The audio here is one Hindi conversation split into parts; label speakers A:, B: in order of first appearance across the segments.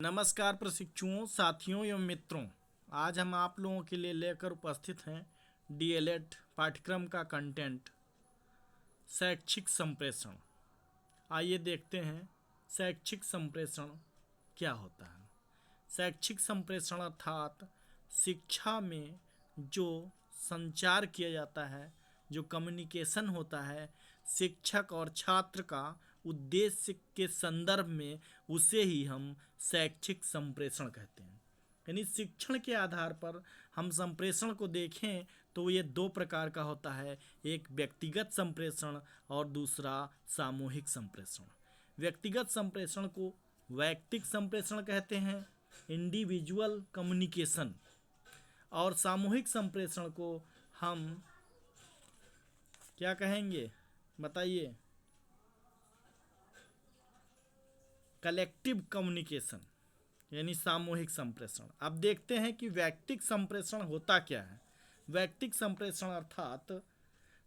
A: नमस्कार प्रशिक्षुओं, साथियों एवं मित्रों। आज हम आप लोगों के लिए लेकर उपस्थित हैं डीएलएड पाठ्यक्रम का कंटेंट शैक्षिक संप्रेषण। आइए देखते हैं शैक्षिक संप्रेषण क्या होता है। शैक्षिक संप्रेषण अर्थात शिक्षा में जो संचार किया जाता है, जो कम्युनिकेशन होता है शिक्षक और छात्र का उद्देश्य के संदर्भ में, उसे ही हम शैक्षिक संप्रेषण कहते हैं। यानी शिक्षण के आधार पर हम संप्रेषण को देखें तो ये दो प्रकार का होता है, एक व्यक्तिगत संप्रेषण और दूसरा सामूहिक संप्रेषण। व्यक्तिगत संप्रेषण को वैयक्तिक संप्रेषण कहते हैं, इंडिविजुअल कम्युनिकेशन, और सामूहिक संप्रेषण को हम क्या कहेंगे बताइए? कलेक्टिव कम्युनिकेशन, यानी सामूहिक संप्रेषण। अब देखते हैं कि वैयक्तिक संप्रेषण होता क्या है। वैयक्तिक संप्रेषण अर्थात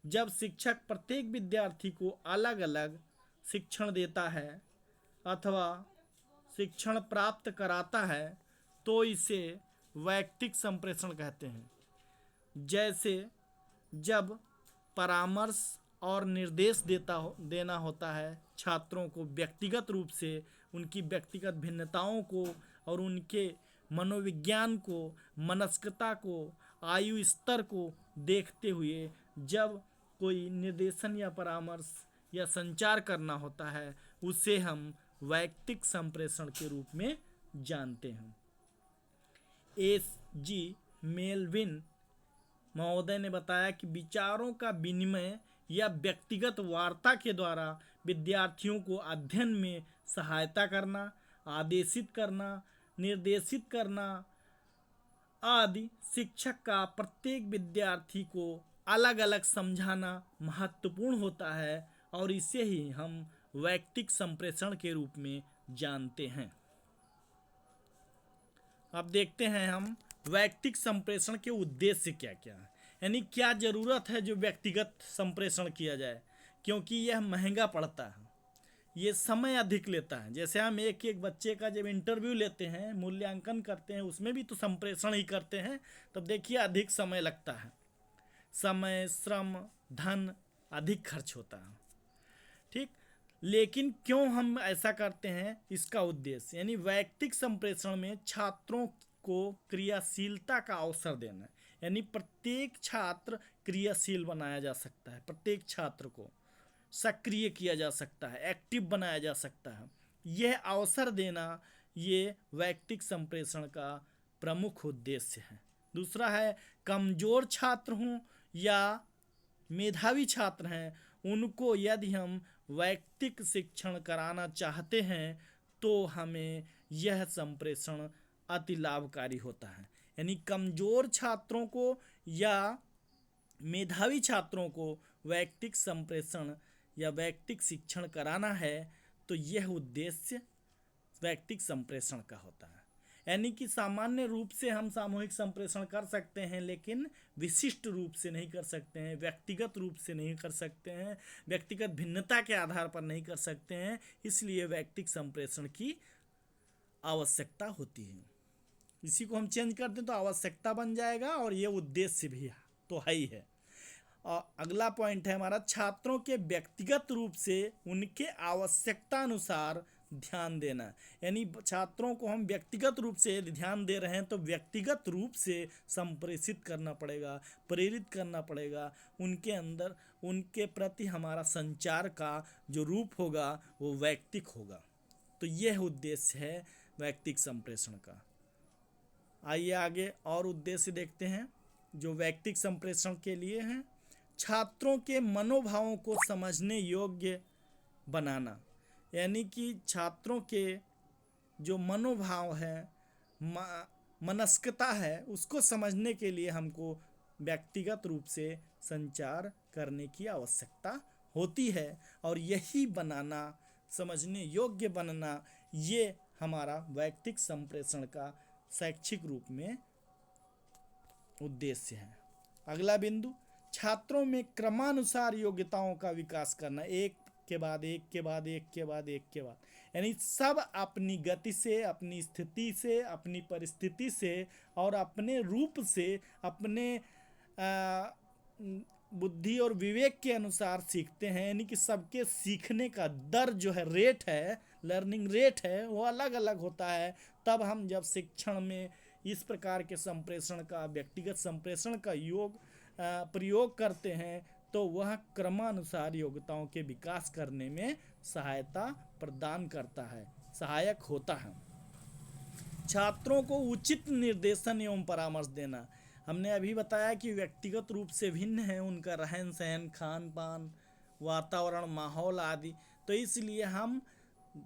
A: जब शिक्षक प्रत्येक विद्यार्थी को अलग अलग शिक्षण देता है अथवा शिक्षण प्राप्त कराता है तो इसे वैयक्तिक संप्रेषण कहते हैं। जैसे जब परामर्श और निर्देश देना होता है छात्रों को व्यक्तिगत रूप से, उनकी व्यक्तिगत भिन्नताओं को और उनके मनोविज्ञान को, मनस्कता को, आयु स्तर को देखते हुए जब कोई निर्देशन या परामर्श या संचार करना होता है, उसे हम वैयक्तिक संप्रेषण के रूप में जानते हैं। एस.जी. मेलविन महोदय ने बताया कि विचारों का विनिमय या व्यक्तिगत वार्ता के द्वारा विद्यार्थियों को अध्ययन में सहायता करना, आदेशित करना, निर्देशित करना आदि शिक्षक का प्रत्येक विद्यार्थी को अलग अलग समझाना महत्वपूर्ण होता है और इसे ही हम वैयक्तिक संप्रेषण के रूप में जानते हैं। अब देखते हैं हम वैयक्तिक संप्रेषण के उद्देश्य क्या क्या है, यानी क्या ज़रूरत है जो व्यक्तिगत संप्रेषण किया जाए, क्योंकि यह महंगा पड़ता है, ये समय अधिक लेता है। जैसे हम एक एक बच्चे का जब इंटरव्यू लेते हैं, मूल्यांकन करते हैं, उसमें भी तो संप्रेषण ही करते हैं, तब देखिए अधिक समय लगता है, समय, श्रम, धन अधिक खर्च होता है। ठीक, लेकिन क्यों हम ऐसा करते हैं, इसका उद्देश्य यानी वैयक्तिक संप्रेषण में छात्रों को क्रियाशीलता का अवसर देना है, यानी प्रत्येक छात्र क्रियाशील बनाया जा सकता है, प्रत्येक छात्र को सक्रिय किया जा सकता है, एक्टिव बनाया जा सकता है। यह अवसर देना ये वैयक्तिक संप्रेषण का प्रमुख उद्देश्य है। दूसरा है कमज़ोर छात्र हों या मेधावी छात्र हैं, उनको यदि हम वैयक्तिक शिक्षण कराना चाहते हैं तो हमें यह संप्रेषण अति लाभकारी होता है। यानी कमज़ोर छात्रों को या मेधावी छात्रों को वैयक्तिक संप्रेषण या वैयक्तिक शिक्षण कराना है तो यह उद्देश्य वैयक्तिक संप्रेषण का होता है। यानी कि सामान्य रूप से हम सामूहिक संप्रेषण कर सकते हैं, लेकिन विशिष्ट रूप से नहीं कर सकते हैं, व्यक्तिगत रूप से नहीं कर सकते हैं, व्यक्तिगत भिन्नता के आधार पर नहीं कर सकते हैं, इसलिए वैयक्तिक संप्रेषण की आवश्यकता होती है। इसी को हम चेंज कर दें तो आवश्यकता बन जाएगा और ये उद्देश्य भी तो है ही है। और अगला पॉइंट है हमारा छात्रों के व्यक्तिगत रूप से उनके आवश्यकता अनुसार ध्यान देना। यानी छात्रों को हम व्यक्तिगत रूप से ध्यान दे रहे हैं तो व्यक्तिगत रूप से संप्रेषित करना पड़ेगा, प्रेरित करना पड़ेगा, उनके अंदर उनके प्रति हमारा संचार का जो रूप होगा वो वैयक्तिक होगा। तो यह उद्देश्य है वैयक्तिक संप्रेषण का। आइए आगे और उद्देश्य देखते हैं जो वैयक्तिक संप्रेषण के लिए हैं। छात्रों के मनोभावों को समझने योग्य बनाना, यानी कि छात्रों के जो मनोभाव है, मनस्कता है, उसको समझने के लिए हमको व्यक्तिगत रूप से संचार करने की आवश्यकता होती है और यही बनाना, समझने योग्य बनना, ये हमारा वैयक्तिक संप्रेषण का शैक्षिक रूप में उद्देश्य है। अगला बिंदु छात्रों में क्रमानुसार योग्यताओं का विकास करना, एक के बाद एक के बाद एक के बाद एक के बाद, यानी सब अपनी गति से, अपनी स्थिति से, अपनी परिस्थिति से और अपने रूप से, अपने आ, बुद्धि और विवेक के अनुसार सीखते हैं। यानी कि सबके सीखने का दर जो है, रेट है, लर्निंग रेट है, वो अलग अलग होता है। तब हम जब शिक्षण में इस प्रकार के संप्रेषण का, व्यक्तिगत संप्रेषण का प्रयोग करते हैं तो वह क्रमानुसार योग्यताओं के विकास करने में सहायता प्रदान करता है, सहायक होता है। छात्रों को उचित निर्देशन एवं परामर्श देना। हमने अभी बताया कि व्यक्तिगत रूप से भिन्न है उनका रहन सहन, खान पान, वातावरण, माहौल आदि। तो इसलिए हम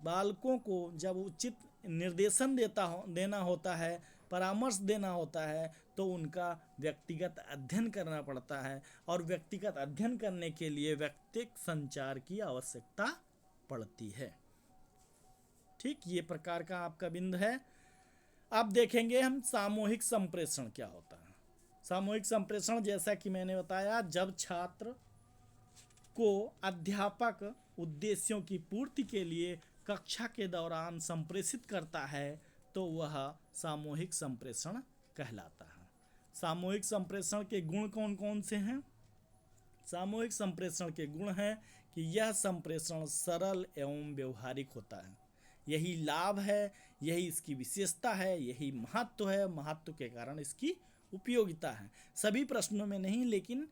A: बालकों को जब उचित निर्देशन देना होता है, परामर्श देना होता है, तो उनका व्यक्तिगत अध्ययन करना पड़ता है। और व्यक्तिगत अध्ययन करने के लिए व्यक्तिगत संचार की आवश्यकता पड़ती है। ठीक, ये प्रकार का आपका बिंदु है। अब देखेंगे हम सामूहिक संप्रेषण क्या होता है। सामूहिक संप्रेषण, जैसा कि मैंने बताया, जब छात्र को अध्यापक उद्देश्यों की पूर्ति के लिए कक्षा के दौरान संप्रेषित करता है तो वह सामूहिक संप्रेषण कहलाता है। सामूहिक संप्रेषण के गुण कौन कौन से हैं? सामूहिक संप्रेषण के गुण हैं कि यह संप्रेषण सरल एवं व्यवहारिक होता है। यही लाभ है, यही इसकी विशेषता है, यही महत्व है। महत्व के कारण इसकी उपयोगिता है। सभी प्रश्नों में नहीं, लेकिन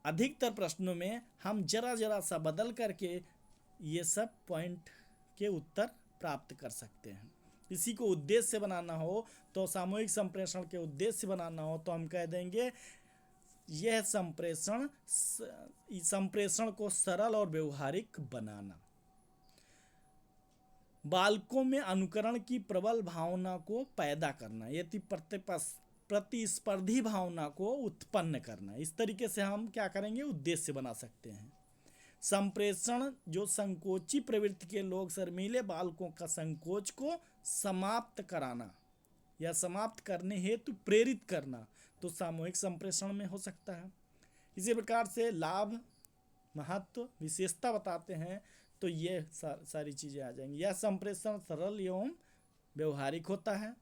A: अधिकतर प्रश्नों में हम जरा सा बदल करके ये सब पॉइंट के उत्तर प्राप्त कर सकते हैं। इसी को उद्देश्य बनाना हो तो, सामूहिक संप्रेषण के उद्देश्य बनाना हो तो हम कह देंगे यह संप्रेषण को सरल और व्यवहारिक बनाना, बालकों में अनुकरण की प्रबल भावना को पैदा करना, यदि प्रतिस्पर्धी भावना को उत्पन्न करना। इस तरीके से हम क्या करेंगे, उद्देश्य बना सकते हैं। संप्रेषण जो संकोची प्रवृत्ति के लोग, शर्मीले बालकों का संकोच को समाप्त कराना या समाप्त करने हेतु प्रेरित करना, तो सामूहिक संप्रेषण में हो सकता है। इसी प्रकार से लाभ, महत्व, विशेषता बताते हैं तो ये सारी चीज़ें आ जाएंगी। यह संप्रेषण सरल एवं व्यवहारिक होता है।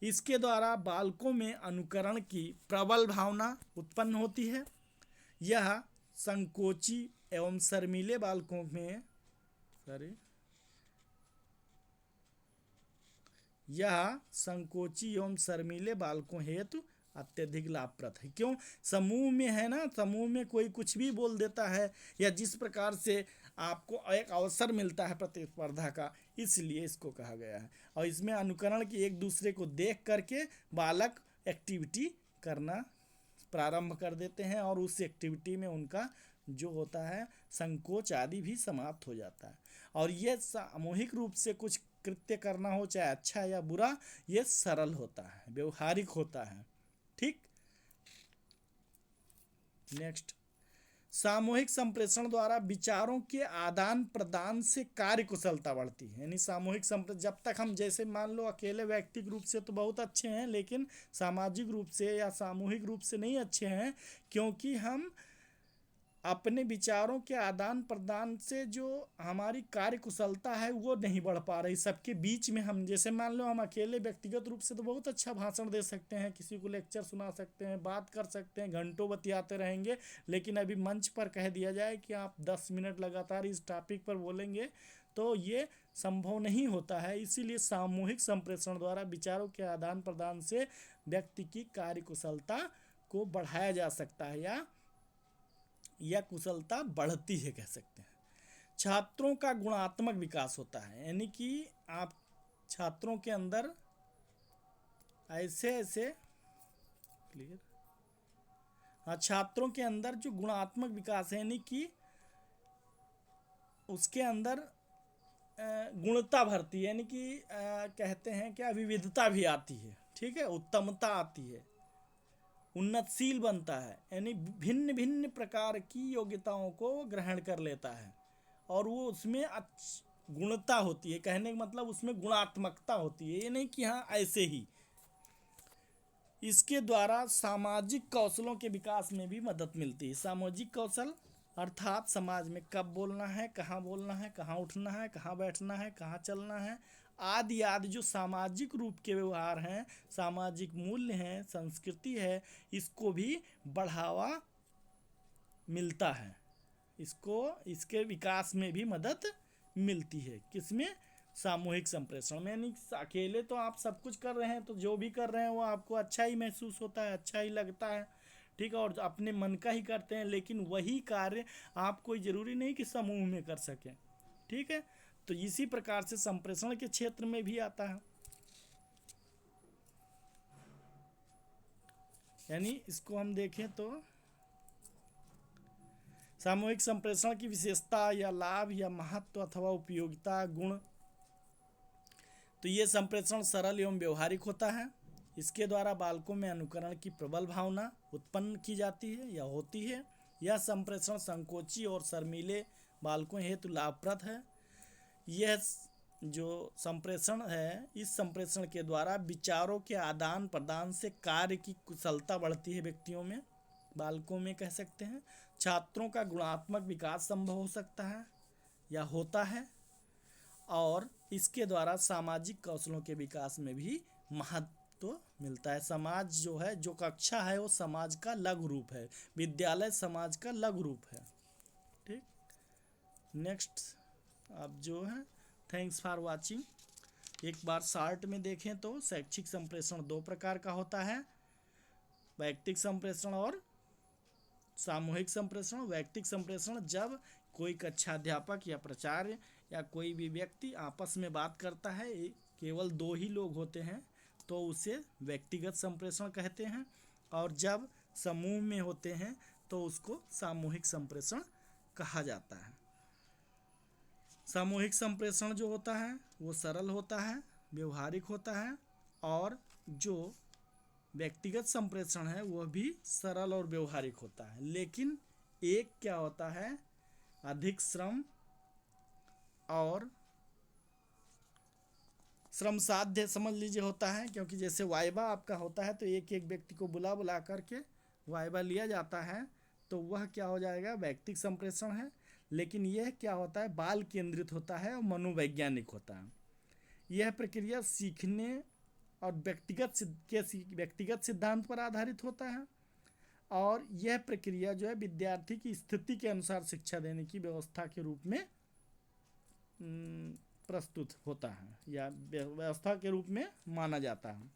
A: इसके द्वारा बालकों में अनुकरण की प्रबल भावना उत्पन्न होती है। यह संकोची एवं शर्मीले बालकों में यह संकोची एवं शर्मीले बालकों हेतु अत्यधिक लाभप्रद है। क्यों? समूह में है ना, समूह में कोई कुछ भी बोल देता है, या जिस प्रकार से आपको एक अवसर मिलता है प्रतिस्पर्धा का, इसलिए इसको कहा गया है। और इसमें अनुकरण की, एक दूसरे को देख करके बालक एक्टिविटी करना प्रारंभ कर देते हैं और उस एक्टिविटी में उनका जो होता है संकोच आदि भी समाप्त हो जाता है। और यह सामूहिक रूप से कुछ कृत्य करना हो, चाहे अच्छा या बुरा, यह सरल होता है, व्यवहारिक होता है। ठीक, नेक्स्ट, सामूहिक संप्रेषण द्वारा विचारों के आदान प्रदान से कार्य कुशलता बढ़ती है। यानी सामूहिक संप्रेषण, जब तक हम, जैसे मान लो अकेले व्यक्तिगत रूप से तो बहुत अच्छे हैं, लेकिन सामाजिक रूप से या सामूहिक रूप से नहीं अच्छे हैं, क्योंकि हम अपने विचारों के आदान प्रदान से जो हमारी कार्य कुशलता है वो नहीं बढ़ पा रही। सबके बीच में हम, जैसे मान लो हम अकेले व्यक्तिगत रूप से तो बहुत अच्छा भाषण दे सकते हैं, किसी को लेक्चर सुना सकते हैं, बात कर सकते हैं, घंटों बतियाते रहेंगे, लेकिन अभी मंच पर कह दिया जाए कि आप 10 मिनट लगातार इस टॉपिक पर बोलेंगे तो ये संभव नहीं होता है। इसीलिए सामूहिक संप्रेषण द्वारा विचारों के आदान प्रदान से व्यक्ति की कार्य कुशलता को बढ़ाया जा सकता है, या कुशलता बढ़ती है कह सकते हैं। छात्रों का गुणात्मक विकास होता है। यानी कि आप छात्रों के अंदर ऐसे क्लियर, हाँ, छात्रों के अंदर जो गुणात्मक विकास है, यानी कि उसके अंदर गुणता भरती है, यानी कि कहते हैं क्या, विविधता भी आती है। ठीक है, उत्तमता आती है, उन्नतशील बनता है, यानी भिन्न भिन्न प्रकार की योग्यताओं को ग्रहण कर लेता है और वो उसमें गुणता होती है। कहने का मतलब उसमें गुणात्मकता होती है, ये नहीं कि हाँ ऐसे ही। इसके द्वारा सामाजिक कौशलों के विकास में भी मदद मिलती है। सामाजिक कौशल अर्थात समाज में कब बोलना है, कहाँ उठना है, कहाँ बैठना है, कहाँ चलना है, आदि आदि जो सामाजिक रूप के व्यवहार हैं, सामाजिक मूल्य हैं, संस्कृति है, इसको भी बढ़ावा मिलता है। इसको इसके विकास में भी मदद मिलती है। किसमें? सामूहिक संप्रेषण में। यानी अकेले तो आप सब कुछ कर रहे हैं तो जो भी कर रहे हैं वो आपको अच्छा ही महसूस होता है, अच्छा ही लगता है, ठीक है, और अपने मन का ही करते हैं। लेकिन वही कार्य आप कोई ज़रूरी नहीं कि समूह में कर सकें, ठीक है। तो इसी प्रकार से संप्रेषण के क्षेत्र में भी आता है। यानी इसको हम देखें तो सामूहिक संप्रेषण की विशेषता या लाभ या महत्व अथवा उपयोगिता गुण। तो ये संप्रेषण सरल एवं व्यवहारिक होता है। इसके द्वारा बालकों में अनुकरण की प्रबल भावना उत्पन्न की जाती है या होती है। यह संप्रेषण संकोची और शर्मीले बालकों हेतु लाभप्रद है। यह जो संप्रेषण है, इस संप्रेषण के द्वारा विचारों के आदान प्रदान से कार्य की कुशलता बढ़ती है व्यक्तियों में, बालकों में कह सकते हैं। छात्रों का गुणात्मक विकास संभव हो सकता है या होता है, और इसके द्वारा सामाजिक कौशलों के विकास में भी महत्व मिलता है। समाज जो है, जो कक्षा है, वो समाज का लघु रूप है, विद्यालय समाज का लघु रूप है, ठीक। नेक्स्ट अब जो है, थैंक्स फॉर वाचिंग। एक बार शार्ट में देखें तो शैक्षिक संप्रेषण दो प्रकार का होता है, वैयक्तिक संप्रेषण और सामूहिक संप्रेषण। वैयक्तिक संप्रेषण जब कोई कक्षाध्यापक या प्राचार्य या कोई भी व्यक्ति आपस में बात करता है, केवल दो ही लोग होते हैं, तो उसे व्यक्तिगत संप्रेषण कहते हैं। और जब समूह में होते हैं तो उसको सामूहिक संप्रेषण कहा जाता है। सामूहिक संप्रेषण जो होता है वो सरल होता है, व्यवहारिक होता है, और जो व्यक्तिगत संप्रेषण है वह भी सरल और व्यवहारिक होता है। लेकिन एक क्या होता है, अधिक श्रम और श्रम साध्य समझ लीजिए होता है। क्योंकि जैसे वाइवा आपका होता है तो एक एक व्यक्ति को बुला बुला करके वाइवा लिया जाता है, तो वह क्या हो जाएगा, व्यक्तिगत संप्रेषण है। लेकिन यह क्या होता है, बाल केंद्रित होता है और मनोवैज्ञानिक होता है। यह प्रक्रिया सीखने और व्यक्तिगत सिद्धांत पर आधारित होता है, और यह प्रक्रिया जो है विद्यार्थी की स्थिति के अनुसार शिक्षा देने की व्यवस्था के रूप में प्रस्तुत होता है या व्यवस्था के रूप में माना जाता है।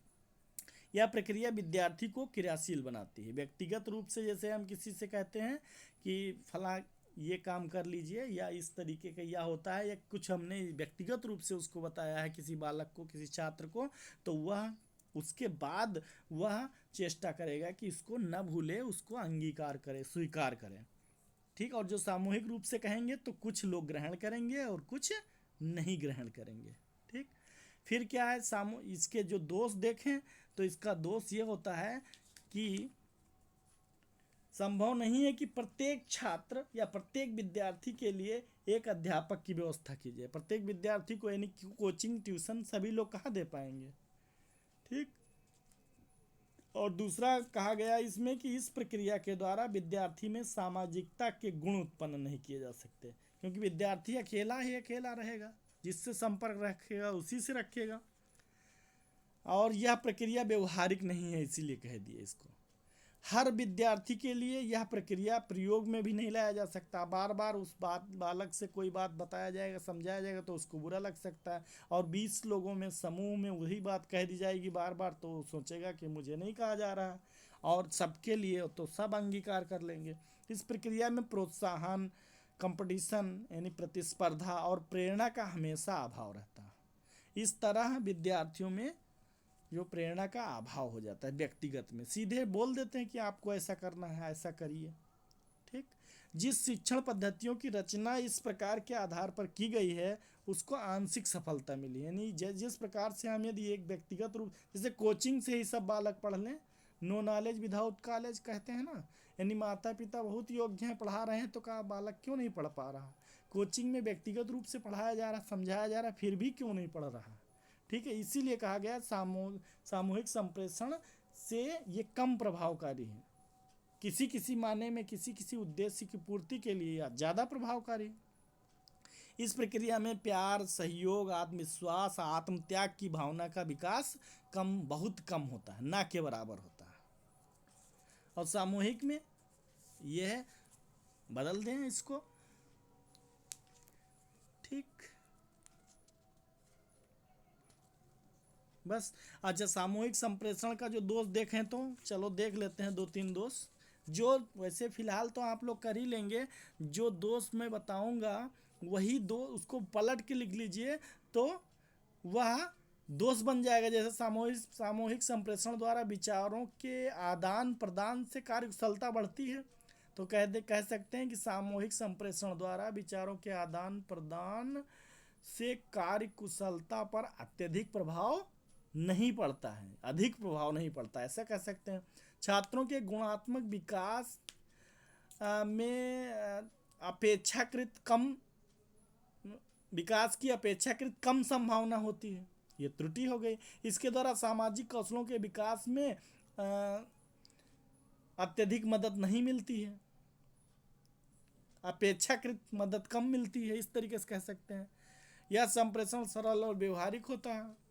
A: यह प्रक्रिया विद्यार्थी को क्रियाशील बनाती है। व्यक्तिगत रूप से जैसे हम किसी से कहते हैं कि फला ये काम कर लीजिए या इस तरीके का यह होता है, या कुछ हमने व्यक्तिगत रूप से उसको बताया है किसी बालक को, किसी छात्र को, तो वह उसके बाद वह चेष्टा करेगा कि इसको न भूले, उसको अंगीकार करे, स्वीकार करे, ठीक। और जो सामूहिक रूप से कहेंगे तो कुछ लोग ग्रहण करेंगे और कुछ नहीं ग्रहण करेंगे, ठीक। फिर क्या है, इसके जो दोष देखें तो इसका दोष ये होता है कि संभव नहीं है कि प्रत्येक छात्र या प्रत्येक विद्यार्थी के लिए एक अध्यापक की व्यवस्था की जाए। प्रत्येक विद्यार्थी को यानी कोचिंग, ट्यूशन सभी लोग कहाँ दे पाएंगे, ठीक। और दूसरा कहा गया इसमें कि इस प्रक्रिया के द्वारा विद्यार्थी में सामाजिकता के गुण उत्पन्न नहीं किए जा सकते, क्योंकि विद्यार्थी अकेला ही अकेला रहेगा, जिससे संपर्क रखेगा उसी से रखेगा। और यह प्रक्रिया व्यवहारिक नहीं है, इसीलिए कह दिए इसको। हर विद्यार्थी के लिए यह प्रक्रिया प्रयोग में भी नहीं लाया जा सकता। बार बार उस बालक से कोई बात बताया जाएगा, समझाया जाएगा तो उसको बुरा लग सकता है, और 20 लोगों में समूह में वही बात कह दी जाएगी बार बार, तो सोचेगा कि मुझे नहीं कहा जा रहा, और सबके लिए तो सब अंगीकार कर लेंगे। इस प्रक्रिया में प्रोत्साहन, कंपटीशन यानी प्रतिस्पर्धा और प्रेरणा का हमेशा अभाव रहता है। इस तरह विद्यार्थियों में जो प्रेरणा का अभाव हो जाता है, व्यक्तिगत में सीधे बोल देते हैं कि आपको ऐसा करना है, ऐसा करिए, ठीक। जिस शिक्षण पद्धतियों की रचना इस प्रकार के आधार पर की गई है उसको आंशिक सफलता मिली। यानी जिस प्रकार से हम यदि एक व्यक्तिगत रूप, जैसे कोचिंग से ही सब बालक पढ़ लें, नो नॉलेज विदाउट कॉलेज कहते हैं ना, यानी माता पिता बहुत योग्य हैं, पढ़ा रहे हैं, तो कहा बालक क्यों नहीं पढ़ पा रहा। कोचिंग में व्यक्तिगत रूप से पढ़ाया जा रहा, समझाया जा रहा, फिर भी क्यों नहीं पढ़ रहा, ठीक है। इसीलिए कहा गया सामूहिक संप्रेषण से ये कम प्रभावकारी है, किसी किसी मायने में किसी किसी उद्देश्य की पूर्ति के लिए यह ज़्यादा प्रभावकारी। इस प्रक्रिया में प्यार, सहयोग, आत्मविश्वास, आत्मत्याग की भावना का विकास बहुत कम होता है, ना के बराबर होता है। और सामूहिक में यह बदल दें इसको, ठीक। बस अच्छा, सामूहिक संप्रेषण का जो दोष देखें तो चलो देख लेते हैं 2-3 दोष, जो वैसे फिलहाल तो आप लोग कर ही लेंगे। जो दोष मैं बताऊंगा वही दो उसको पलट के लिख लीजिए तो वह दोष बन जाएगा। जैसे सामूहिक संप्रेषण द्वारा विचारों के आदान प्रदान से कार्यकुशलता बढ़ती है, तो कह सकते हैं कि सामूहिक संप्रेषण द्वारा विचारों के आदान प्रदान से कार्यकुशलता पर अत्यधिक प्रभाव नहीं पड़ता है, अधिक प्रभाव नहीं पड़ता, ऐसा कह सकते हैं। छात्रों के गुणात्मक विकास में अपेक्षाकृत कम विकास की अपेक्षाकृत कम संभावना होती है, ये त्रुटि हो गई। इसके द्वारा सामाजिक कौशलों के विकास में अत्यधिक मदद नहीं मिलती है, अपेक्षाकृत मदद कम मिलती है, इस तरीके से कह सकते हैं। यह संप्रेषण सरल और व्यवहारिक होता है।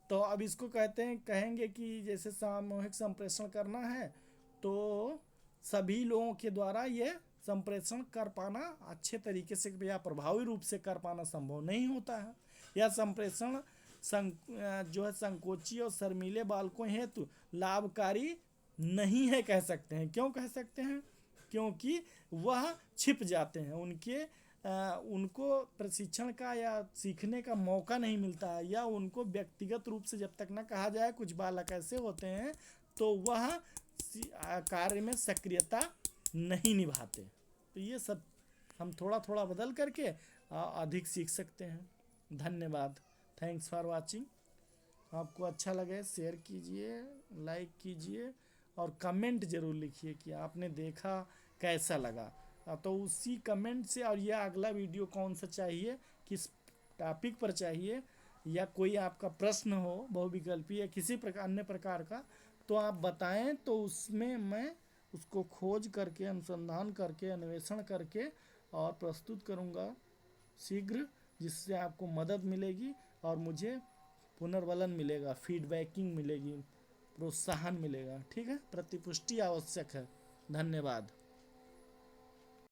A: तो अब इसको कहेंगे कि जैसे सामूहिक संप्रेषण करना है तो सभी लोगों के द्वारा ये संप्रेषण कर पाना अच्छे तरीके से या प्रभावी रूप से कर पाना संभव नहीं होता है। यह संप्रेषण जो है संकोची और शर्मीले बालकों हेतु लाभकारी नहीं है, कह सकते हैं। क्यों कह सकते हैं? क्योंकि वह छिप जाते हैं, उनको प्रशिक्षण का या सीखने का मौका नहीं मिलता है, या उनको व्यक्तिगत रूप से जब तक ना कहा जाए। कुछ बालक ऐसे होते हैं तो वह कार्य में सक्रियता नहीं निभाते। तो ये सब हम थोड़ा थोड़ा बदल करके अधिक सीख सकते हैं। धन्यवाद। Thanks for watching. आपको अच्छा लगे शेयर कीजिए, लाइक कीजिए और कमेंट ज़रूर लिखिए कि आपने देखा कैसा लगा। तो उसी कमेंट से, और यह अगला वीडियो कौन सा चाहिए, किस टॉपिक पर चाहिए, या कोई आपका प्रश्न हो बहुविकल्पी या किसी अन्य प्रकार का, तो आप बताएं, तो उसमें मैं उसको खोज करके, अनुसंधान करके, अन्वेषण करके और प्रस्तुत करूंगा शीघ्र, जिससे आपको मदद मिलेगी और मुझे पुनर्बलन मिलेगा, फीडबैकिंग मिलेगी, प्रोत्साहन मिलेगा। ठीक है, प्रतिपुष्टि आवश्यक है। धन्यवाद।